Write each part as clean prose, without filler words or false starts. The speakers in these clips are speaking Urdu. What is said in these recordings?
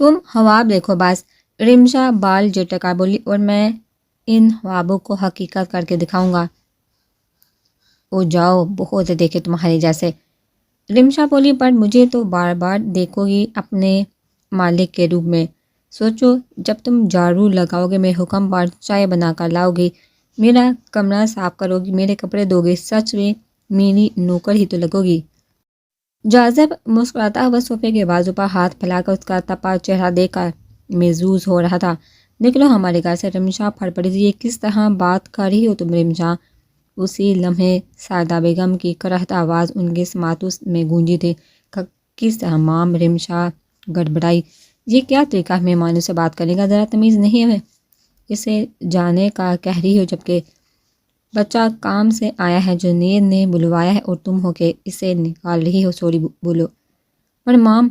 تم خواب دیکھو بس، رمشا بال جھٹکا بولی، اور میں ان خوابوں کو حقیقت کر کے دکھاؤں گا۔ او جاؤ، بہت دیکھے تمہارے جیسے، رمشا بولی، پر مجھے تو بار بار دیکھو گی اپنے مالک کے روپ میں۔ سوچو، جب تم جھاڑو لگاؤ گے، میرے حکم پر چائے بنا کر لاؤ گی، میرا کمرہ صاف کرو گی، میرے کپڑے دھو گی، سچ میں میری نوکر ہی تو لگو گی۔ جاذب مسکراتا ہوا صوفے کے بازو پر ہاتھ پھیلا کر اس کا تپا چہرہ دیکھ کر محظوظ ہو رہا تھا۔ نکلو ہمارے گھر سے، رمشا پھڑ پڑی تھی۔ یہ کس طرح بات کر رہی ہو تم رمشا؟ اسی لمحے ساردہ بیگم کی کرہت آواز ان کے سماعتوں میں گونجی تھی۔ کس طرح مام؟ رمشا گڑبڑائی۔ یہ کیا طریقہ ہے مہمانوں سے بات کرنے کا؟ ذرا تمیز نہیں ہے؟ اسے جانے کا کہہ رہی ہو جبکہ بچہ کام سے آیا ہے، جنید نے بلوایا ہے، اور تم ہو کہ اسے نکال رہی ہو؟ سوری بولو۔ پر مام،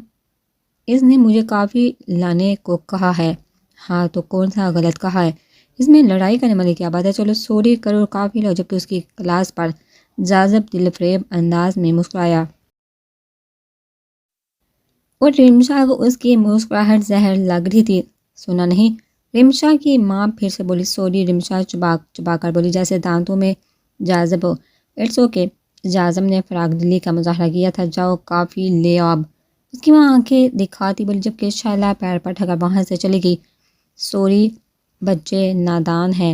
اس نے مجھے کافی لانے کو کہا ہے۔ ہاں تو کون سا غلط کہا ہے؟ اس میں لڑائی کرنے والی کیا بات ہے؟ چلو سوری کرو، کافی لو۔ جبکہ اس کی کلاس پر جاذب دل فریب انداز میں مسکرایا، اور رمشا کو اس کی مسکراہٹ زہر لگ رہی تھی۔ سنا نہیں؟ رمشا کی ماں پھر سے بولی۔ سوری، رمشا چبا کر بولی جیسے دانتوں میں جاذب ہو۔ اٹس اوکے، جاذب نے فراغ دلی کا مظاہرہ کیا تھا۔ جاؤ کافی لے آب، اس کی ماں آنکھیں دکھاتی بولی، جبکہ شائلہ پیر پر ٹھگا وہاں سے چلی گئی۔ سوری، بچے نادان ہے،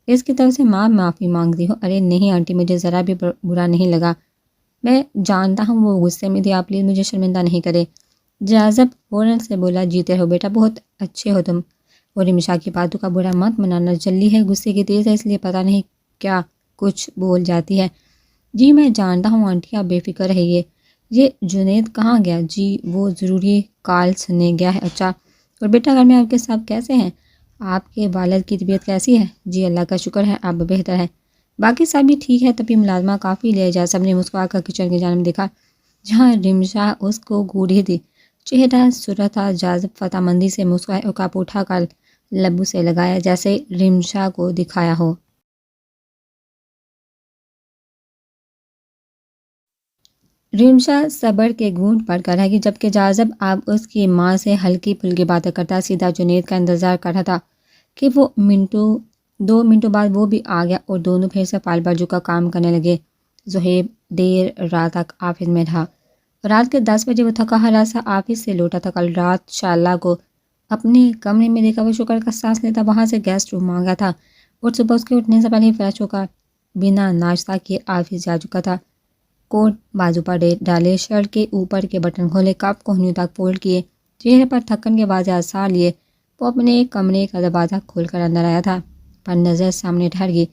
اس کی طرف سے ماں معافی مانگتی ہو۔ ارے نہیں آنٹی، مجھے ذرا بھی برا نہیں لگا، میں جانتا ہوں وہ غصے میں تھی، آپ پلیز مجھے شرمندہ نہیں کرے۔ جاذب فوراً سے بولا، جیتے رہو بیٹا، بہت اچھے ہو تم، اور رمشا کی باتوں کا برا مت منانا، جلی ہے، غصے کی تیز ہے، اس لیے پتہ نہیں کیا کچھ بول جاتی ہے۔ جی میں جانتا ہوں آنٹی، آپ بے فکر رہیے۔ یہ جنید کہاں گیا؟ جی وہ ضروری کال سننے گیا ہے۔ اچھا، اور بیٹا گھر میں آپ کے سب کیسے ہیں؟ آپ کے والد کی طبیعت کیسی ہے؟ جی اللہ کا شکر ہے، اب بہتر ہے، باقی سب بھی ٹھیک ہے۔ تبھی ملازمہ کافی لے جا، سب نے مسکرا کر کچن کی جانب دیکھا جہاں رمشا اس کو گھور رہی تھی۔ چہرہ سرخ تھا۔ جاذب فتح مندی سے مسکرائے اور کپ اٹھا کر لبوں سے لگایا جیسے رمشا کو دکھایا ہو۔ رمشا صبر کے گھونٹ پڑ کر رہ گئی، جبکہ جاذب اب اس کی ماں سے ہلکی پھلکی باتیں کرتا سیدھا جنید کا انتظار کر رہا تھا کہ وہ دو منٹوں بعد وہ بھی آ گیا، اور دونوں پھر سے فائل پر جھک کر کام کرنے لگے۔ زہیب دیر رات تک آفس میں رہا۔ رات کے 10 بجے وہ تھکا ہرا سا آفس سے لوٹا تھا۔ کل رات شائلہ کو اپنے کمرے میں دیکھا، وہ شکر کا سانس لیتا وہاں سے گیسٹ روم مانگا تھا، اور صبح اس کے اٹھنے سے پہلے ہی فریش ہو کر بنا ناشتہ کیے آفس جا چکا تھا۔ کوٹ بازو پر ڈالے، شرٹ کے اوپر کے بٹن کھولے، کپ کوہنیوں تک فولڈ کیے، چہرے پر تھکن کے واضح آثار لیے، وہ اپنے کمرے کا دروازہ کھول کر اندر آیا تھا۔ پر نظر سامنے ٹھہر گئی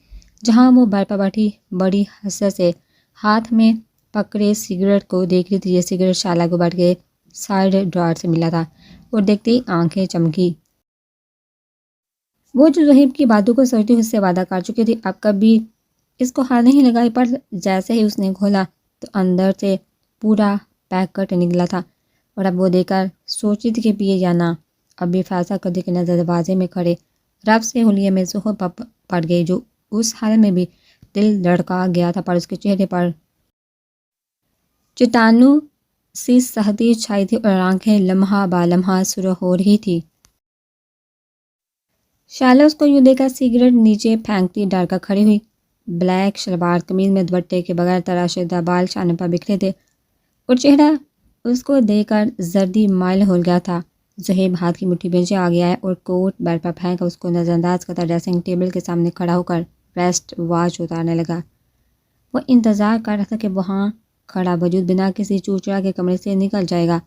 جہاں وہ بیڈ پر بیٹھی بڑی حسرت سے ہاتھ میں پکڑے سگریٹ کو دیکھ رہی تھی۔ یہ سگریٹ شائلہ کو بیٹھ کے سائڈ ڈراور سے ملا تھا، اور دیکھتے ہی آنکھیں چمکی۔ وہ جو زہیب کی باتوں کو سوچتی اس سے وعدہ کر چکی تھی، اب کبھی اس کو ہاتھ نہیں لگائی، پر جیسے ہی اس نے کھولا تو اندر سے پورا پیکٹ نکلا تھا، اور اب وہ دیکھ کر سوچی تھی کہ پیے یا نہ۔ اب بھی فیصلہ کرنے کے نظر دروازے میں کھڑے رب سے حلیے میں زہر پڑ گئی، جو اس حال میں بھی دل دھڑکا گیا تھا، پر اس کے چہرے پر چٹانوں سی سختی چھائی تھی، اور آنکھیں لمحہ با لمحہ سرخ ہو رہی تھی۔ شائلہ اس کو یوں دیکھ کر سگریٹ نیچے پھینکتی ڈر کر کھڑی ہوئی۔ بلیک شلوار قمیض میں دوپٹے کے بغیر تراشیدہ بال شانے پر بکھرے تھے، اور چہرہ اس کو دیکھ کر زردی مائل ہو گیا تھا۔ زہیب ہاتھ کی مٹھی بیچے آ گیا ہے، اور کوٹ بیڈ پر پھینک کر اس کو نظر انداز کرتا ڈریسنگ ٹیبل کے سامنے کھڑا ہو کر ریسٹ واچ اتارنے لگا۔ وہ انتظار کر رہا تھا کہ وہاں کھڑا وجود بنا کسی چوچڑا کے کمرے سے نکل جائے گا۔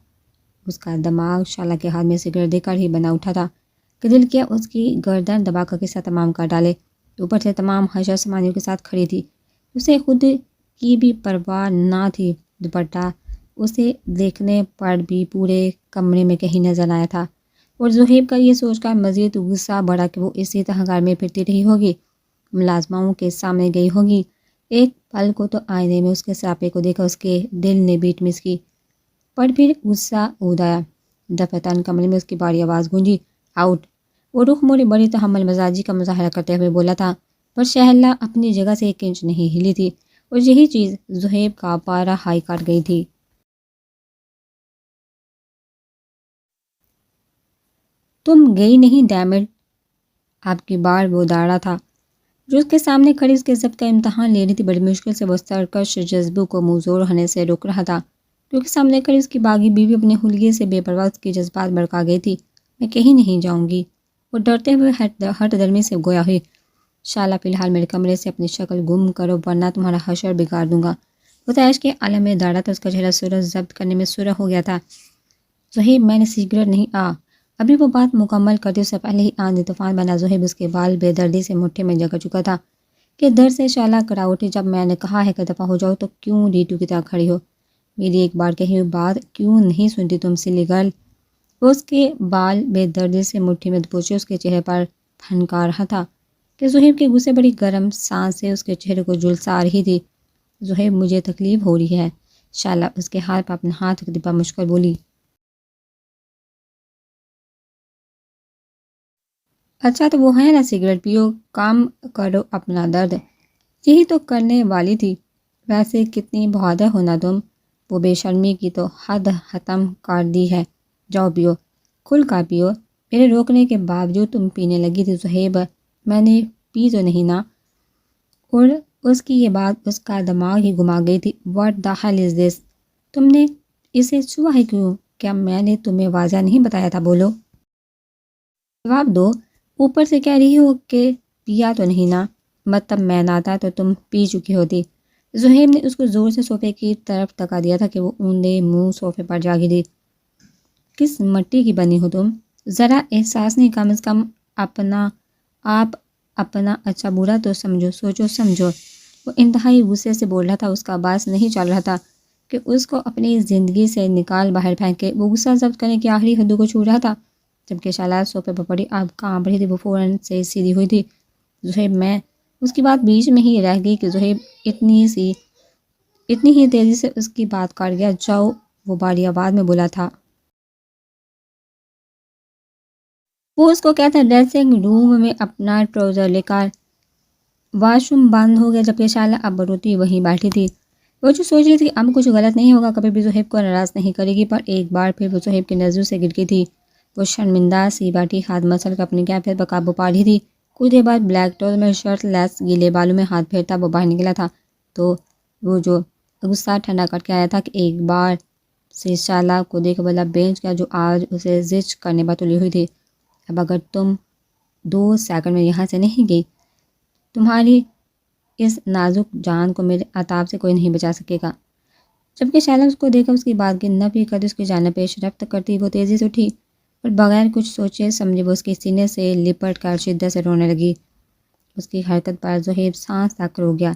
اس کا دماغ شائلہ کے ہاتھ میں سگریٹ دیکھ کر ہی بنا اٹھا تھا کہ دل کیا اس کی گردن دبا کر قصہ تمام کر ڈالے۔ اوپر سے تمام حشر سامانیوں کے ساتھ کھڑی تھی، اسے خود کی بھی پرواہ نہ تھی۔ دوپٹہ اسے دیکھنے پر بھی پورے کمرے میں کہیں نظر آیا تھا، اور زہیب کا یہ سوچ کر مزید غصہ بڑھا کہ وہ اسی طرح گھر میں پھرتی رہی ہوگی، ملازماؤں کے سامنے گئی ہوگی۔ ایک پل کو تو آئینے میں اس کے سراپے کو دیکھا اس کے دل نے بیٹ مس کی، پر پھر غصہ اود آیا۔ دفتن کمرے میں اس کی باری آواز گونجی، آؤٹ! وہ رخ موڑے بڑی تحمل مزاجی کا مظاہرہ کرتے ہوئے بولا تھا، پر شائلہ اپنی جگہ سے 1 انچ نہیں ہلی تھی، اور یہی چیز زہیب کا پارا ہائی کر گئی تھی۔ تم گئی نہیں ڈیمڈ. آپ کی بار وہ داڑا تھا جو اس کے سامنے کھڑی اس کے ضبط کا امتحان لے رہی تھی. بڑی مشکل سے وہ سرکش جذبوں کو منظور ہونے سے روک رہا تھا کیونکہ سامنے کھڑی اس کی باغی بیوی اپنے حلیے سے بے پرواہ کی جذبات بڑھکا گئی تھی. میں کہیں نہیں جاؤں گی. وہ ڈرتے ہوئے ہٹ درمی سے گویا ہوئی. شالا فی الحال میرے کمرے سے اپنی شکل گم کرو ورنہ تمہارا حشر بگاڑ دوں گا. وہ عیش کے عالم میں داڑا تھا. اس کا چہرہ صورت ضبط کرنے میں سرخ ہو گیا تھا. زہیب میں نے سگریٹ نہیں ابھی وہ بات مکمل کرتے اس سے پہلے ہی آندھی طوفان بنا. زہیب اس کے بال بے دردی سے مٹھی میں جکڑ چکا تھا کہ در سے شالا کرا اٹھی. جب میں نے کہا ہے کہ دفعہ ہو جاؤ تو کیوں ریٹو کی طرح کھڑی ہو؟ میری ایک بار کہی ہوئی بات کیوں نہیں سنتی تم سلی گرل؟ وہ اس کے بال بے دردی سے مٹھی میں دبوچے اس کے چہرے پر پھنکا رہا تھا کہ زہیب کے غصے بڑی گرم سانس سے اس کے چہرے کو جھلسا رہی تھی. زہیب مجھے تکلیف ہو رہی ہے. شالا اس کے ہاتھ پر اپنا ہاتھ رکھ دبا مشکل بولی. اچھا تو وہ ہے نا سگریٹ پیو کام کرو اپنا درد. یہی تو کرنے والی تھی. ویسے کتنی بہادر ہونا تم. وہ بے شرمی کی تو حد ختم کر دی ہے. جاؤ پیو کھل کر پیو. میرے روکنے کے باوجود تم پینے لگی تھی. زہیب میں نے پی تو نہیں نا. اور اس کی یہ بات اس کا دماغ ہی گھما گئی تھی. واٹ دا ہیل از دس؟ تم نے اسے چھوا ہے کیوں؟ کیا میں نے تمہیں واضح نہیں بتایا تھا؟ بولو جواب دو. اوپر سے کہہ رہی ہو کہ پیا تو نہیں نا. مطلب میں نہ آتا تو تم پی چکی ہوتی. زہیب نے اس کو زور سے صوفے کی طرف تکا دیا تھا کہ وہ اوندے منہ صوفے پر جا گری. کس مٹی کی بنی ہو تم؟ ذرا احساس نہیں کم از کم آپ اپنا اچھا برا تو سمجھو. سوچو سمجھو. وہ انتہائی غصے سے بول رہا تھا. اس کا باس نہیں چل رہا تھا کہ اس کو اپنی زندگی سے نکال باہر پھینکے. وہ غصہ ضبط کرنے کی آخری حدوں کو چھو رہا تھا جبکہ شالا صوفے پر پڑی اب کانپ رہی تھی. وہ فوراً سے سیدھی ہوئی تھی. زہیب میں اس کی بات بیچ میں ہی رہ گئی کہ زہیب اتنی ہی تیزی سے اس کی بات کاٹ گیا. جاؤ وہ باری آواز میں بولا تھا. وہ اس کو کہتا ڈریسنگ روم میں اپنا ٹراؤزر لے کر. واش روم بند ہو گیا جبکہ شالا اب روتی وہیں بیٹھی تھی. وہ جو سوچ رہی تھی اب کچھ غلط نہیں ہوگا کبھی بھی زہیب کو ناراض نہیں کرے گی. پر ایک بار پھر وہ زہیب کی نظروں سے گر گئی تھی. وہ شرمندہ سی بیٹھی ہاتھ مسل کر اپنی کیفیت پر قابو پا رہی تھی. کچھ دیر بعد بلیک ٹاؤزر میں شرٹ لیس گیلے بالوں میں ہاتھ پھیرتا وہ باہر نکلا تھا تو وہ جو غصہ ٹھنڈا کر کے آیا تھا کہ ایک بار سے شالا کو دیکھ والا بینچ کا جو آج اسے زچ کرنے پر تلی ہوئی تھی. اب اگر تم 2 سیکنڈ میں یہاں سے نہیں گئی تمہاری اس نازک جان کو میرے عطاب سے کوئی نہیں بچا سکے گا. جبکہ شالا اس کو دیکھا اس کی بات کی نفی کرتی اس کی جانب پیش رفت کرتی. وہ تیزی سے اٹھی اور بغیر کچھ سوچے سمجھے وہ اس کے سینے سے لپٹ کر شدت سے رونے لگی. اس کی حرکت پر زہیب سانس تک رو گیا.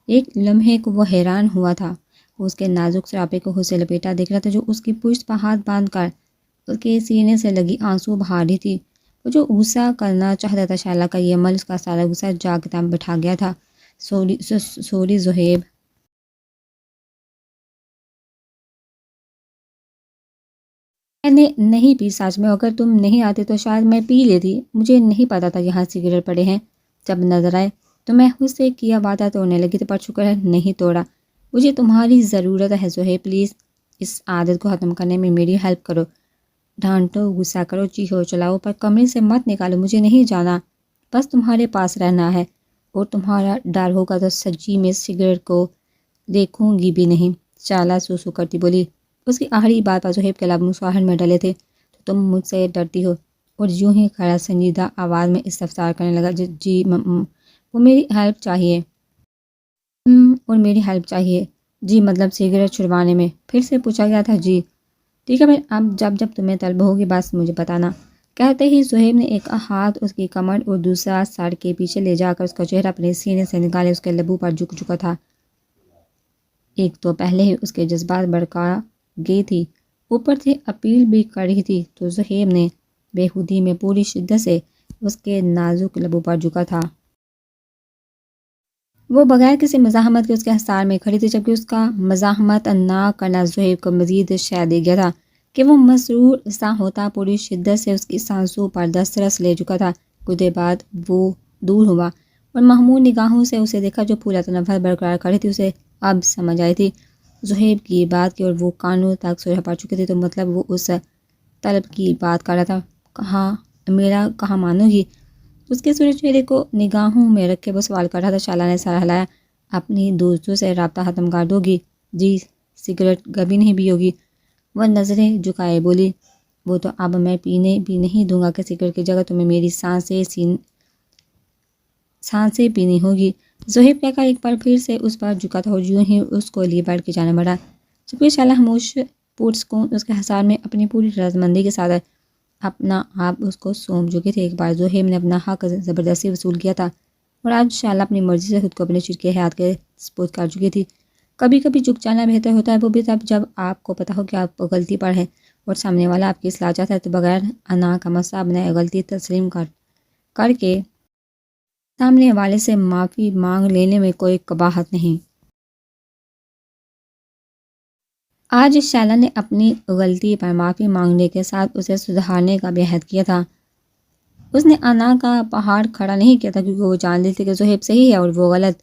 ایک لمحے کو وہ حیران ہوا تھا. وہ اس کے نازک سراپے کو خود سے لپیٹا دیکھ رہا تھا جو اس کی پشت پر ہاتھ باندھ کر اس کے سینے سے لگی آنسو بہا رہی تھی. وہ جو غصہ کرنا چاہتا تھا شالا کا یہ عمل اس کا سارا غصہ جاگتا بٹھا گیا تھا. سوری زہیب. میں نے نہیں پی سچ میں. اگر تم نہیں آتے تو شاید میں پی لیتی. مجھے نہیں پتا تھا یہاں سگریٹ پڑے ہیں. جب نظر آئے تو میں خود سے کیا وعدہ توڑنے لگی تھی پر شکر ہے نہیں توڑا. مجھے تمہاری ضرورت ہے زہیب. پلیز اس عادت کو ختم کرنے میں میری ہیلپ کرو. ڈانٹو غصہ کرو چیخو چلاؤ پر کمرے سے مت نکالو. مجھے نہیں جانا. بس تمہارے پاس رہنا ہے اور تمہارا ڈر ہوگا تو سچی میں سگریٹ کو دیکھوں گی بھی نہیں. شالا سوسو کرتی بولی. اس کی آخری بات پر زہیب کے لب مسوہن میں ڈلے تھے. تو تم مجھ سے ڈرتی ہو؟ اور یوں ہی کھڑا سنجیدہ آواز میں استفسار کرنے لگا. جی وہ میری ہیلپ چاہیے. اور میری ہیلپ چاہیے. جی مطلب سگریٹ چھڑوانے میں. پھر سے پوچھا گیا تھا. جی ٹھیک ہے. پھر اب جب تمہیں طلب ہوگی بس مجھے بتانا. کہتے ہی زہیب نے ایک ہاتھ اس کی کمر اور دوسرا سر کے پیچھے لے جا کر اس کا چہرہ اپنے سینے سے نکالے اس کے لبوں پر جھک چکا تھا. ایک تو پہلے ہی اس کے جذبات بڑھکا گئی تھی اوپر سے اپیل بھی کر رہی تھی تو زہیب نے بے خودی میں پوری شدت سے اس کے نازک لبوں پر جھکا تھا. وہ بغیر کسی مزاحمت کے اس کے حصار میں کھڑی تھی جبکہ اس کا مزاحمت نہ کرنا زہیب کو مزید شے دے گیا تھا کہ وہ مسرور سا ہوتا پوری شدت سے اس کی سانسوں پر دسترس لے چکا تھا. کچھ دیر بعد وہ دور ہوا اور محمود نگاہوں سے اسے دیکھا جو پورا تنفر برقرار کھڑی تھی. اسے اب سمجھ آئی تھی زہیب کی بات کی اور وہ کانوں تک سرح پڑ چکی تھی. تو مطلب وہ اس طلب کی بات کر رہا تھا. کہاں میرا کہاں مانو گی؟ اس کے سورج چہرے کو نگاہوں میں رکھ کے وہ سوال کر رہا تھا۔ شعلہ نے سر ہلایا۔ اپنی دوستوں سے رابطہ ختم کر دو گی؟ جی، سگریٹ کبھی نہیں پی ہوگی؟ وہ نظریں جھکائے بولی، وہ تو اب میں پینے بھی نہیں دوں گا کہ سگریٹ کی جگہ تمہیں میری سانسیں پینی ہوگی۔ زہیب کہہ کر ایک بار پھر سے اس پر جھکا تھا اور یوں ہی اس کو لیے بیٹھ کے جانا بڑھا، جبکہ شعلہ خاموش پرسکون اس کے حصار میں اپنی پوری رضامندی کے ساتھ اپنا آپ اس کو سونپ چکی تھی۔ ایک بار زہیب نے اپنا حق زبردستی وصول کیا تھا اور آج شعلہ اپنی مرضی سے خود کو اپنے شریک حیات کے سپرد کر چکی تھی۔ کبھی کبھی جھک جانا بہتر ہوتا ہے، وہ بھی تب جب آپ کو پتہ ہو کہ آپ غلطی پر ہے اور سامنے والا آپ کی اصلاح چاہتا ہے، تو بغیر انا کا مسئلہ اپنے غلطی تسلیم کر کے سامنے والے سے معافی مانگ لینے میں کوئی قباحت نہیں۔ آج شعلہ نے اپنی غلطی پر معافی مانگنے کے ساتھ اسے سدھارنے کا بھی عہد کیا تھا۔ اس نے انا کا پہاڑ کھڑا نہیں کیا تھا کیونکہ وہ جانتی تھی کہ زہیب صحیح ہے اور وہ غلط،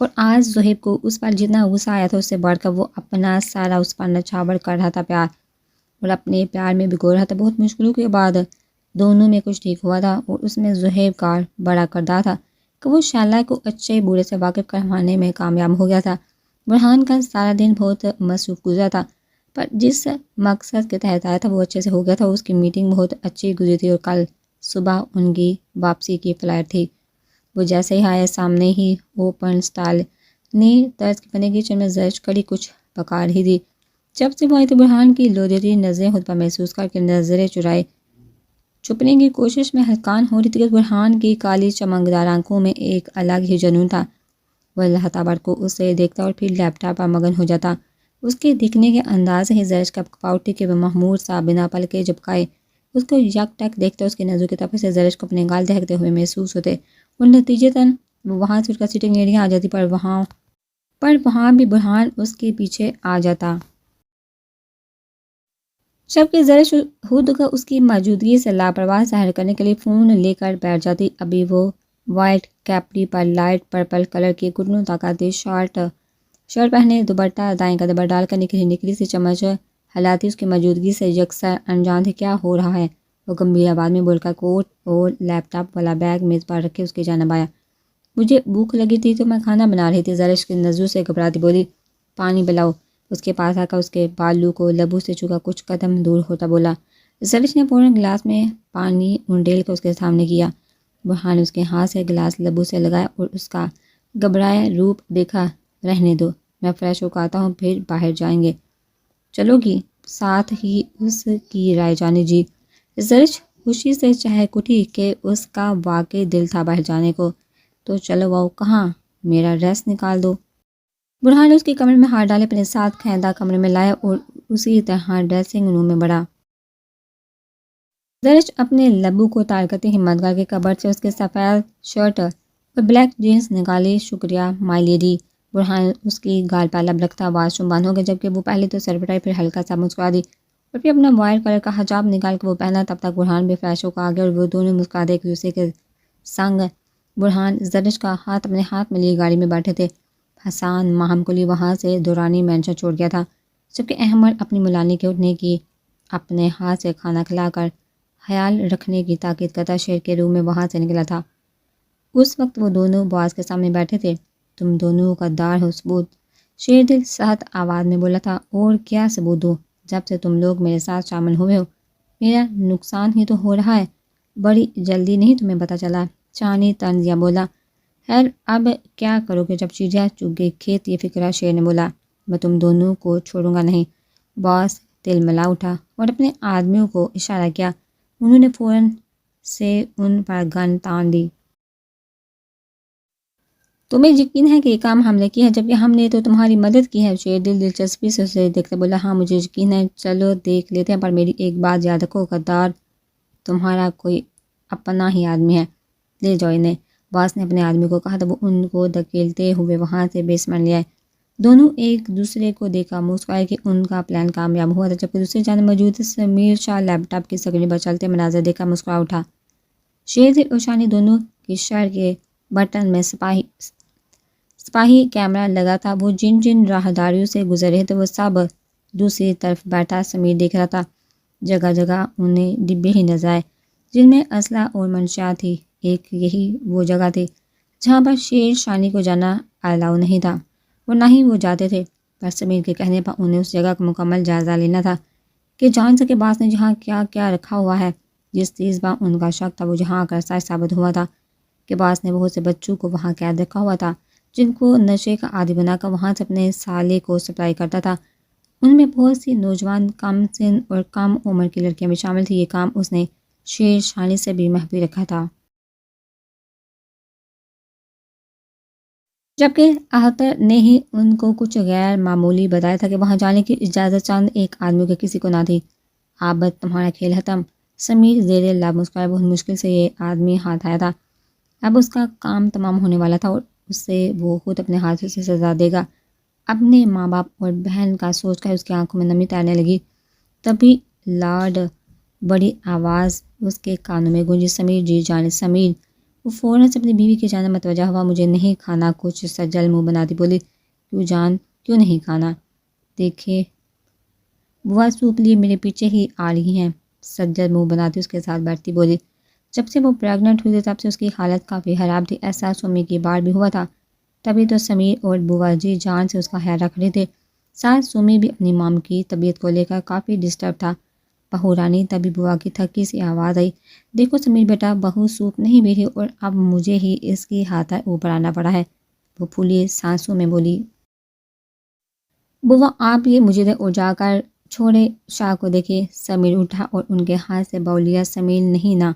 اور آج زہیب کو اس پر جتنا غصہ آیا تھا اس سے بڑھ کر وہ اپنا سارا اس پر نچھاور کر رہا تھا پیار، اور اپنے پیار میں بھگو رہا تھا۔ بہت مشکلوں کے بعد دونوں میں کچھ ٹھیک ہوا تھا، اور اس میں زہیب کا بڑا کردار تھا کہ وہ شعلہ کو اچھے برے سے واقف کروانے میں کامیاب ہو گیا تھا۔ برہان کا سارا دن بہت مصروف گزرا تھا، پر جس مقصد کے تحت آیا تھا وہ اچھے سے ہو گیا تھا۔ اس کی میٹنگ بہت اچھی گزری تھی اور کل صبح ان کی واپسی کی فلائٹ تھی۔ وہ جیسے ہی آئے، سامنے ہی اوپن سٹائل نے طرز کی بنے کچن میں زرش کڑی کچھ پکا رہی تھی۔ جب سے وہ آئی تو برہان کی لودیتی نظریں خود پر محسوس کر کے نظریں چرائے چھپنے کی کوشش میں ہلکان ہو رہی تھی کہ برہان کی کالی چمکدار آنکھوں میں ایک الگ ہی جنون تھا۔ وہ اللہ تعالیٰ کو اسے دیکھتا اور پھر لیپ ٹاپ پر مگن ہو جاتا۔ اس کے دکھنے کے انداز سے ہی زرش کا کپا اٹھی کہ وہ محمود سا بنا پلکے جھپکائے اس کو یک ٹک دیکھتا۔ اس کے نظروں کی طرف سے زرش کو اپنے گال دہکتے ہوئے محسوس ہوتے اور نتیجتاً وہ وہاں سے اٹھ کر سیٹنگ ایریا آ جاتی، پر وہاں بھی برہان اس کے پیچھے آ جاتا، جبکہ زرش خود کو اس کی موجودگی سے لاپرواہ ظاہر کرنے کے لیے فون لے کر بیٹھ جاتی۔ ابھی وہ وائٹ کیپری پر لائٹ پرپل کلر کی گھٹنوں تک آتی شرٹ پہنے دوپٹہ دائیں قدم پر ڈال کر نکلی سی چمچ ہلاتی اس کی موجودگی سے یکسر انجان تھی۔ کیا ہو رہا ہے؟ وہ گمبھیر آواز میں بول کر کوٹ اور لیپ ٹاپ والا بیگ میز پر رکھے اس کی جانب آیا۔ مجھے بھوک لگی تھی تو میں کھانا بنا رہی تھی، زرش کی نظروں سے گھبراتی بولی۔ پانی پلاؤ؟ اس کے پاس آ کر اس کے بالوں کو لبوں سے چکا کچھ قدم دور ہوتا بولا۔ زرش نے فوراً گلاس میں پانی انڈیل کر اس کے سامنے کیا۔ برہان نے اس کے ہاتھ سے گلاس لبوں سے لگایا اور اس کا گھبرایا روپ دیکھا۔ رہنے دو، میں فریش ہو کر آتا ہوں، پھر باہر جائیں گے۔ چلو گی؟ ساتھ ہی اس کی رائے جانی جی۔ زرش خوشی سے چہک اٹھی کہ اس کا واقعی دل تھا باہر جانے کو۔ تو چلو آؤ۔ کہاں؟ میرا ڈریس نکال دو۔ برہان نے اس کے کمرے میں ہاتھ ڈالے، اپنے ساتھ کھیندا کمرے میں لایا اور اسی طرح ڈریسنگ روم میں بڑھا۔ زرش اپنے لبوں کو تار کرتے ہمت کر کے کبرڈ سے اس کے سفید شرٹ اور بلیک جینس نکالی۔ شکریہ مائی لیڈی۔ برہان اس کی گال پر لب رکھتا واش روم بند ہو گیا، جبکہ وہ پہلے تو سر پٹائی پھر ہلکا سا مسکرا دی اور پھر اپنا وائر کلر کا حجاب نکال کے وہ پہنا۔ تب تک برہان بھی فریش ہو کر آ گیا اور وہ دونوں مسکراتے ایک دوسرے کے سنگ۔ برہان زرش کا ہاتھ اپنے ہاتھ میں لیے گاڑی میں بیٹھے تھے۔ حسان ماہم کو لیے وہاں سے دورانی مینشن چھوڑ گیا تھا، جبکہ احمد اپنی ملانی کے اٹھنے کی اپنے ہاتھ سے کھانا کھلا کر خیال رکھنے کی تاکید کرتا شیر کے روم میں وہاں سے نکلا تھا۔ اس وقت وہ دونوں باز کے سامنے بیٹھے تھے۔ تم دونوں غدار ہو، ثبوت؟ شیر دل سخت آواز میں بولا تھا۔ اور کیا ثبوت دو؟ جب سے تم لوگ میرے ساتھ شامل ہوئے ہو میرا نقصان ہی تو ہو رہا ہے۔ بڑی جلدی نہیں تمہیں پتہ چلا؟ چانی طنزیہ بولا۔ خیر اب کیا کرو گے جب چڑیا چگ گئی کھیت؟ یہ فکرہ شیر نے بولا۔ میں تم دونوں کو چھوڑوں گا نہیں۔ باس تل ملا اٹھا اور اپنے آدمیوں کو اشارہ کیا۔ انہوں نے فوراً سے ان پر گن تان دی۔ تمہیں یقین ہے کہ یہ کام ہم نے کیا ہے، جبکہ ہم نے تو تمہاری مدد کی ہے؟ شیر دلچسپی سے اسے دیکھتے بولا۔ ہاں مجھے یقین ہے، چلو دیکھ لیتے ہیں، پر میری ایک بات یاد رکھو، غدار تمہارا کوئی اپنا ہی آدمی ہے۔ لے جاؤ انہیں، باس نے اپنے آدمی کو کہا تو وہ ان کو دھکیلتے ہوئے وہاں سے بیسمنٹ لے آئے۔ دونوں ایک دوسرے کو دیکھا مسکرائے کہ ان کا پلان کامیاب ہوا تھا، جبکہ دوسری جانب موجود سمیر شاہ لیپ ٹاپ کی سکرین پر چلتے مناظر دیکھ کر مسکرا اٹھا۔ شیر اور شانی دونوں کی شرٹ کے بٹن میں سپاہی کیمرہ لگا تھا۔ وہ جن جن راہداریوں سے گزر رہے تھے وہ سب دوسری طرف بیٹھا سمیر دیکھ رہا تھا۔ جگہ جگہ انہیں ڈبے ہی نظر آئے، جن میں اسلحہ اور منشیات تھی۔ ایک یہی وہ جگہ تھی جہاں پر شیر شانی کو جانا الاؤ نہیں تھا اور نہ ہی وہ جاتے تھے، پر سمیر کے کہنے پر انہیں اس جگہ کا مکمل جائزہ لینا تھا کہ جان سکے باس نے جہاں کیا کیا رکھا ہوا ہے۔ جس چیز پر ان کا شک تھا وہ جہاں کر سچ ثابت ہوا تھا کہ باس نے بہت سے بچوں کو وہاں قید رکھا ہوا تھا جن کو نشے کا عادی بنا کر وہاں سے اپنے سالے کو سپلائی کرتا تھا۔ ان میں بہت سی نوجوان کم سن اور کم عمر کی لڑکیاں بھی شامل تھیں۔ یہ کام اس نے شیر شانی سے بھی محفوظ رکھا تھا، جبکہ احتر نے ہی ان کو کچھ غیر معمولی بتایا تھا کہ وہاں جانے کی اجازت چند ایک آدمیوں کے کسی کو نہ تھی۔ آبد تمہارا کھیل ختم۔ سمیر زیر لب مسکرایا۔ بہت مشکل سے یہ آدمی ہاتھ آیا تھا، اب اس کا کام تمام ہونے والا تھا اور اس سے وہ خود اپنے ہاتھوں سے سزا دے گا۔ اپنے ماں باپ اور بہن کا سوچ کر اس کی آنکھوں میں نمی تیرنے لگی۔ تبھی لاڈ بڑی آواز اس کے کانوں میں گونجی، سمیر جی جان سمیر۔ وہ فوراً سے اپنی بیوی کی جانب متوجہ ہوا۔ مجھے نہیں کھانا، کچھ سجل منہ بناتی بولی۔ کیوں جان، کیوں نہیں کھانا؟ دیکھے بوا سوپ لیے میرے پیچھے ہی آ رہی ہیں، سجل منہ بناتی اس کے ساتھ بیٹھتی بولی۔ جب سے وہ پریگننٹ ہوئی تھی تب سے اس کی حالت کافی خراب تھی، ایسا سومی کی بار بھی ہوا تھا۔ تبھی تو سمیر اور بوا جی جان سے اس کا خیال رکھ رہے تھے۔ ساتھ سومی بھی اپنی مام کی طبیعت کو لے کر کافی ڈسٹرب تھا۔ بہو رانی، تبھی بوا کی تھکی سی آواز آئی، دیکھو سمیر بیٹا، بہو سوپ نہیں بیٹھی اور اب مجھے ہی اس کی ہاتھ اوپر آنا پڑا ہے۔ وہ پھولی سانسوں میں بولی، بوا آپ یہ مجھے دے اور جا کر چھوڑے شاہ کو دیکھے۔ سمیر اٹھا اور ان کے ہاتھ سے باؤل لیا۔ سمیر نہیں نا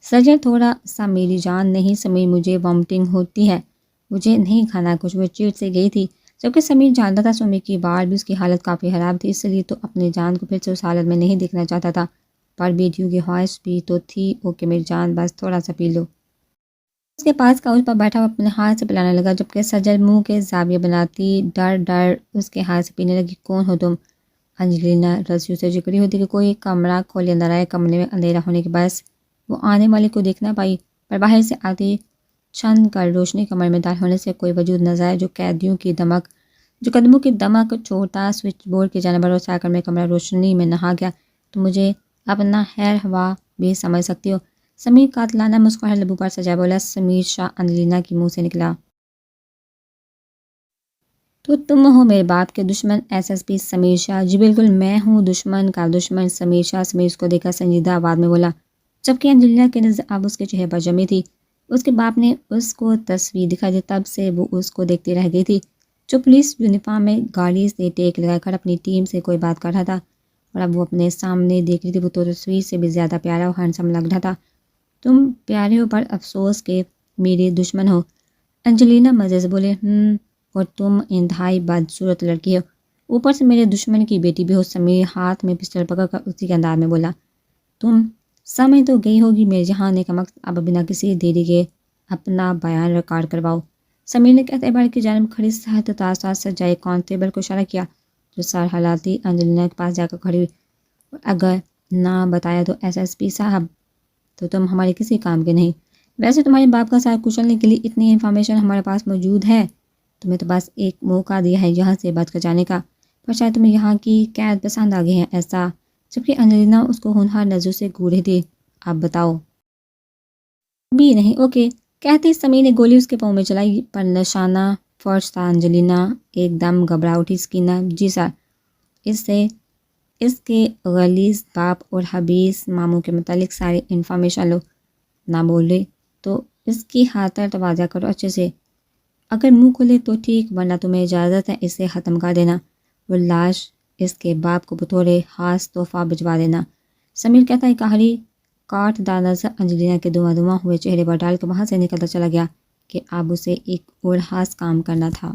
سجل، تھوڑا سا میری جان نہیں سمیر، مجھے وامٹنگ ہوتی ہے، مجھے نہیں کھانا کچھ۔ وہ چیٹ سے گئی تھی، جبکہ سمیر جانتا تھا سومی کی بار بھی اس کی حالت کافی خراب تھی، اس لیے تو اپنی جان کو پھر سے اس حالت میں نہیں دیکھنا چاہتا تھا۔ پر بیٹیوں کی خواہش بھی تو تھی، اوکے میری جان بس تھوڑا سا پی لو۔ اس کے پاس کاؤچ پر بیٹھا وہ اپنے ہاتھ سے پلانے لگا، جبکہ سجل منہ کے زاویے بناتی ڈر ڈر اس کے ہاتھ سے پینے لگی۔ کون ہو تم؟ انجلینا رسیوں سے جکڑی ہوتی کہ کوئی کمرہ کھولے اندر آئے۔ کمرے میں اندھیرا ہونے کے باعث وہ آنے والے کو دیکھ نہ پائی، پر باہر سے آتی چھن کر روشنی کمرے میں داخل ہونے سے کوئی وجود نظر آیا، جو قدموں کی دمک چھوڑتا سوئچ بورڈ کی جانب بڑھا۔ سا کر میں کمرہ روشنی میں نہا گیا۔ تو مجھے اپنا خیر ہوا بھی سمجھ سکتی ہو؟ سمیر قاتلانہ مسکراہٹ لبوں پر سجائے بولا۔ سمیر شاہ انجلینا کی منہ سے نکلا، تو تم ہو میرے باپ کے دشمن؟ ایس ایس پی سمیر شاہ، جی بالکل میں ہوں دشمن کا دشمن سمیر شاہ۔ سمیر اس کو دیکھا سنجیدہ آواز میں بولا، جبکہ انجلینا کی نظر اب اس کے چہرے پر جمی تھی۔ اس کے باپ نے اس کو تصویر دکھائی تھی، تب سے وہ اس کو دیکھتی رہ گئی تھی، جو پولیس یونیفارم میں گاڑی سے ٹیک لگا کر اپنی ٹیم سے کوئی بات کر رہا تھا، اور اب وہ اپنے سامنے دیکھ رہی تھی۔ وہ تو تصویر سے بھی زیادہ پیارا اور ہینڈسم لگ رہا تھا۔ تم پیارے ہو پر افسوس کہ میرے دشمن ہو، انجلینا مزے سے بولے۔ اور تم انتہائی بدصورت لڑکی ہو، اوپر سے میرے دشمن کی بیٹی بھی ہو۔ سمیر ہاتھ میں پسٹل پکڑ کر اسی کے انداز میں بولا، تم سمجھ تو گئی ہوگی میرے جہاں کا مقصد، اب بنا کسی دیری کے اپنا بیان ریکارڈ کرواؤ۔ سمیر نے کہتے بڑھ کی جانب کھڑی سخت تاثرات سے جائے کانسٹیبل کو اشارہ کیا، جو سر ہلاتی انجلینا کے پاس جا کر کھڑی ہوئی۔ اگر نہ بتایا تو ایس ایس پی صاحب، تو تم ہمارے کسی کام کے نہیں۔ ویسے تمہارے باپ کا سر کچلنے کے لیے اتنی انفارمیشن ہمارے پاس موجود ہے، تمہیں تو بس ایک موقع دیا ہے یہاں سے بچ کر جانے کا، پر شاید تمہیں یہاں کی قید پسند آ گئی ہے ایسا؟ جبکہ انجلینا اس کو ہونہار نظروں سے گھور رہی تھی۔ اب بتاؤ۔ بھی نہیں، اوکے، کہتے سمیر نے گولی اس کے پاؤں میں چلائی، پر نشانہ فرش تھا۔ انجلینا ایک دم گھبرا اٹھی۔ سکینہ، جی سر، اس کے غلیظ باپ اور حبیث ماموں کے متعلق ساری انفارمیشن لو، نہ بول رہے تو اس کی خاطر توازہ کرو اچھے سے، اگر منہ کھولے تو ٹھیک، ورنہ تمہیں اجازت ہے اسے ختم کر دینا اور لاش اس کے باپ کو بطور خاص تحفہ بھجوا دینا۔ سمیر کہتا ہے کہاری کاٹ دار نظر انجلینا کے دھواں دھواں ہوئے چہرے پر ڈال کے وہاں سے نکلتا چلا گیا کہ اب اسے ایک اور خاص کام کرنا تھا۔